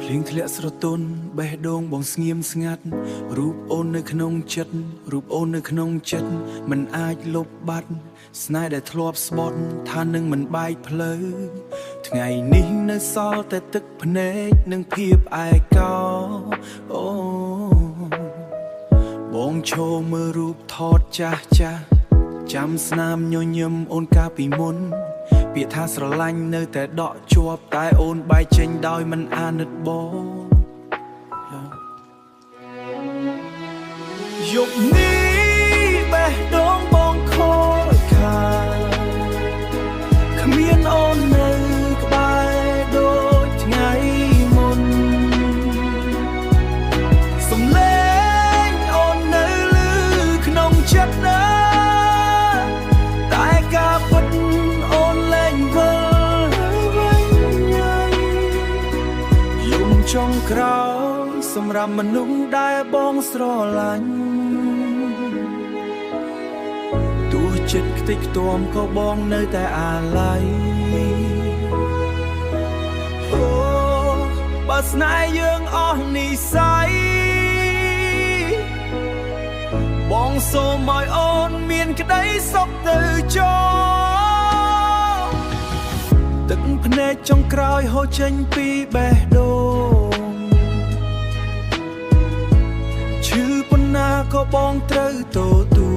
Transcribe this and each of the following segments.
ភ្លៀងធ្លាក់ស្រទន់បេះដូងបងស្ងៀមស្ងាត់រូបអូននៅក្នុងចិត្តរូបអូននៅក្នុងចិត្តមិនអាចលុបបាត់ស្នេហ៍ដែលធ្លាប់ស្បត់ថានឹងមិនបែកផ្លូវថ្ងៃនេះនៅសល់តែទឹកភ្នែកនិងភាពឯកោអូបងឈរមើលរូបថតចាស់ចាស់ចាំស្នាមញញឹមអូនកាលពីមុនពាក្យថាស្រឡាញ់នៅតែដកជាប់តែអូនបែកចេញដោយមិនអាណិតបងយប់នេះបេះដូងបងខូចខាតគ្មានអូននៅក្បែរដូចថ្ងៃមុនសំឡេងអូននៅឮក្នុងចិត្តណាតែការពិតអូនលែងវិលវិញយំចុងក្រោយសម្រាប់មនុស្សដែលបងស្រឡាញ់ទោះចិត្តខ្ទេចខ្ទាំក៏បងនៅតែអាឡ័យអូបើស្នេហ៍យើងអស់និស្ស័យបងសូមឲ្យអូនមានក្តីសុខទៅចោលទឹកភ្នែកចុងក្រោយហូរចេញពីបេះដូងឈឺប៉ុណ្ណាក៏បងត្រូវទទួ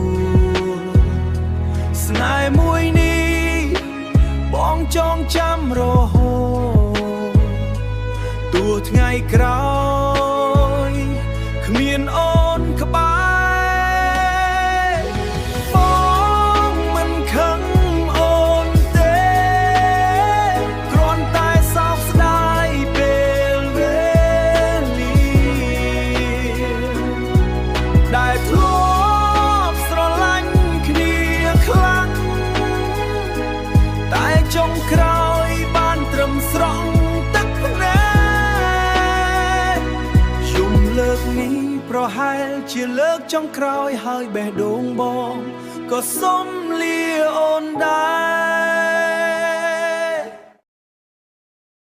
លស្នេហ៍មួយនេះបងចងចាំរហូតទោះថ្ងៃក្រោយគ្មានអូនក្បែរបងមិនខឹងអូនទេគ្រាន់តែសោកស្ដាយពេលវេលាដែលធ្លាប់ស្រឡាញ់គ្នាខ្លាំងតែចុងក្រោយបានត្រឹមស្រង់ទឹកភ្នែកយំលើកនេះប្រហែលជាលើកចុងក្រោយហើយបេះដូងបងក៏សុំលាអូនដែរ